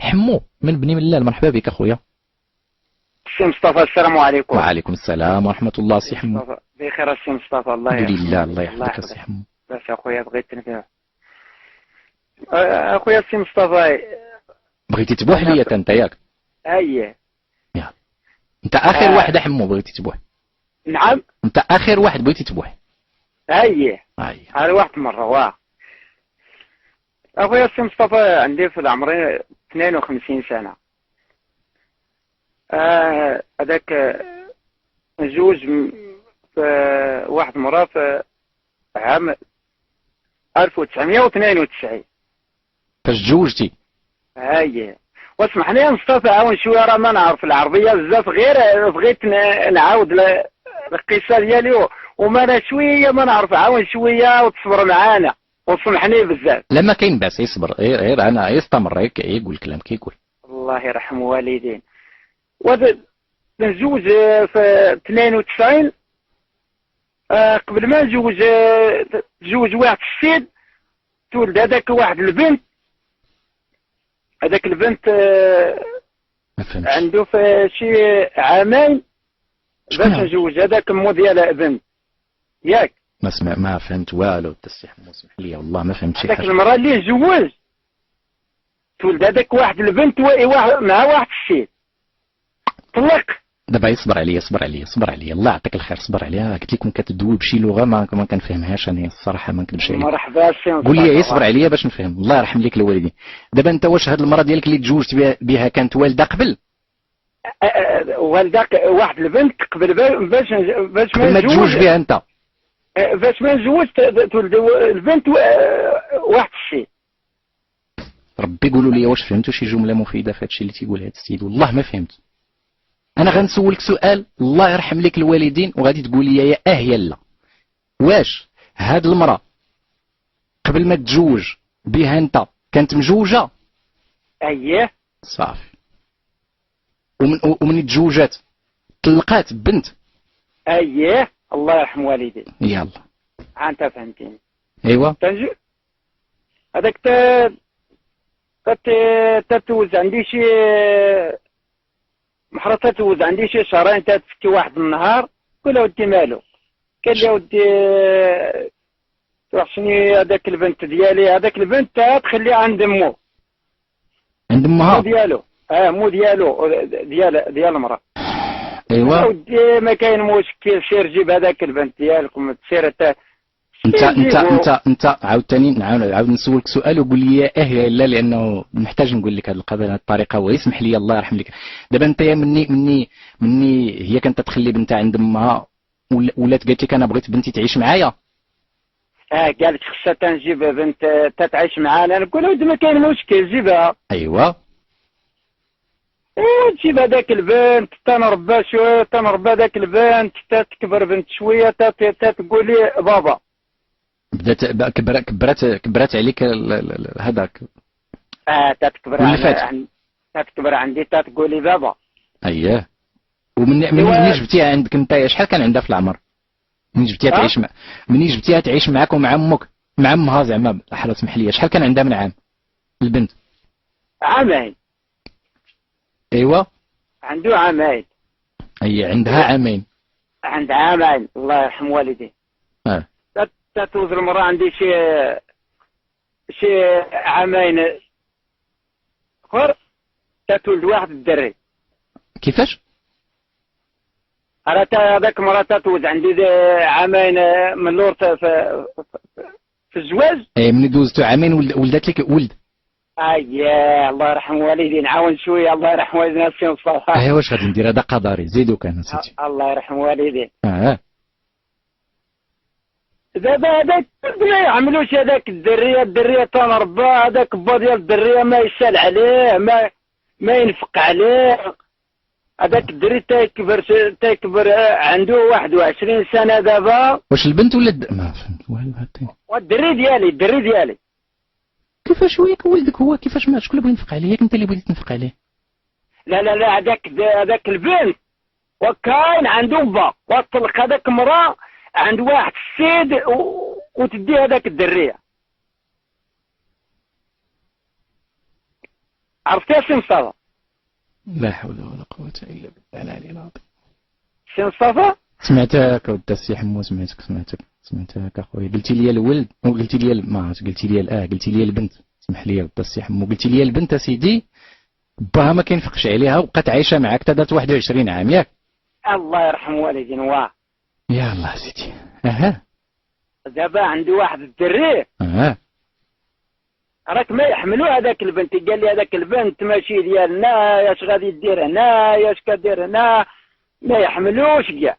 حمو من بني ملال، مرحبا بك اخويا. سي مصطفى السلام عليكم. وعليكم السلام ورحمه الله. سي حمو بخير سي مصطفى. الله الحمد يحفظك. لله. الله يحفظك سي حمو. باش اخويا بغيت نبيع اخويا سي مصطفى. بغيتي تبوح ليا انت ياك؟ اييه يلا انت اخر واحد حمو بغيتي تبوح. نعم انت اخر واحد بغيتي تبوح. اييه هذا واحد مره واه. اخويا سي مصطفى عندي في العمر 52 سنه. هذاك مزوج في واحد مرة في عام 1992. فاش تزوجتي؟ هاي واسمحني يا مصطفى عاون شويه، راه ما نعرف العربيه بزاف، غير بغيت نعاود القصه ديالي وما انا شويه ما نعرف، عاون شويه وتصبر معانا وسمحني بزاف. لا ما كاين باس، يصبر غير انا يستمر يقول الكلام كيقول. الله يرحم والدين. نزوج في 92. قبل ما تزوج واحد السيد، تولد هذاك واحد البنت. هذاك البنت عنده في شي عامين باش نزوج هذاك مو ديالها بنت ياك. ما فهمت والو التسيح، اسمح لي والله ما فهمت شي حاجه. هذاك المراه اللي زوج تولد هذاك واحد البنت مع واحد السيد طلق. دابا يصبر عليا الله يعطيك الخير، صبر عليا. قلت لكم كتدوي بشي لغه ما كنفهمهاش انا الصراحه، ما نكذبش عليك. مرحبا سي. قول لي يصبر عليا باش نفهم. الله يرحم ليك الوالدين. دابا انت واش هاد المراه ديالك اللي تزوجت بها كانت والده قبل؟ والده واحد البنت قبل باش ما تزوج بها انت. باش ما نزوج تولد البنت واحد الشيء. ربي قولوا لي واش فهمتوا شي جمله مفيده في هادشي اللي تيقول هاد السيد؟ والله ما فهمت. انا غنسولك سؤال الله يرحم لك الوالدين وغادي تقول لي يا يا لا. واش هاد المراه قبل ما تزوج بها انت كانت مزوجه؟ اييه صافي. ومن تزوجات طلقات بنت؟ اييه الله يرحم والدي. يلا انت فهمتيني. ايوا هذاك تتوز عندي شي محرطة، تتوز عندي شي شهرين تتفكي واحد النهار. قول ودي مالو؟ قال لي ودي توحشني هذاك البنت ديالي. هذاك البنت تخليها عند مو. عند امها؟ مو ديالو. مو ديالو، ديال المرأة. ايوا ودي ما كاين مشكل، سير جيب هذاك البنت ديالكم تسير انت عاوتاني نعاود نسولك سؤال وقول لي يا لا، لانه محتاج نقول لك هذه القضيه بهذه الطريقه. ويسمح لي الله يرحم لك. دابا انت مني هي كانت تخلي بنتها عند امها ولات قالت لك انا بغيت بنتي تعيش معايا؟ قالت خصها تنجيب بنت تتعيش معانا. نقول له ما كاين مشكل جيبها. ايوا تجيب هذاك البنت تنربى شويه، تنربى هذاك البنت تكبر بنت شويه تقول لي بابا. بدات كبرت عليك هذاك. تكبر عندي تقول لي بابا. اييه. ومن جبتيها عندك انت شحال كان عندها في العمر؟ من جبتيها تعيش منين جبتيها تعيش معاك ومع امك مع امها زعما حاله اسمح لي، شحال كان عندها من عام البنت؟ عامين. ايوا عنده عامين. عندها عامين. عندها عامين الله يرحم والدي. تتوز المرأة عندي شي عامين اخر تتولد واحد الدري. كيفاش؟ هذاك المرأة تتوز عندي عامين من لور في الزواج. من دوزتو عامين ولدت لك ولد. اييه الله يرحم والدي. نعاون شويه الله يرحم والدينا السي مصطفى. واش غادي ندير؟ هذا قدري زيدو كان نسيتي. الله يرحم والدي. دابا هذاك ما يعملوش هذاك الدريه تنربى. هذاك با ديال الدريه ما يسال عليه، ما ينفق عليه. هذاك الدري تيكبر عنده 21 سنه دابا. واش البنت ولا ما فهمت والو. الدري ديالي كيفاش هو ولدك؟ هو كيفاش مات؟ شكون اللي بغى ينفق عليه؟ ياك انت اللي بغيتي تنفق عليه. لا هذاك البنت وكاين عنده با وطلق هذاك مراه عند واحد السيد وتدي هذاك الدريه. عرفتي سي مصطفى؟ لا حول ولا قوة إلا بالله العلي العظيم. سي مصطفى سمعتك ودي السي حمو، سمعتك اخويا. قلتي لي الولد وقلتي لي ما عرفت، قلتي لي قلتي لي البنت. اسمح لي ودي السي حمو، قلتي لي البنت سيدي باها ما كينفقش عليها وبقات عايشه معاك حتى دارت 21 عام ياك؟ الله يرحم والدين. واه يا الله سيدي. اها دابا عندي واحد الدري اها راك ما يحملوا هذاك البنت. قال لي هذاك البنت ماشي ديالنا، اش غادي دير هنا، اش كدير هنا، ما يحملوش كاع.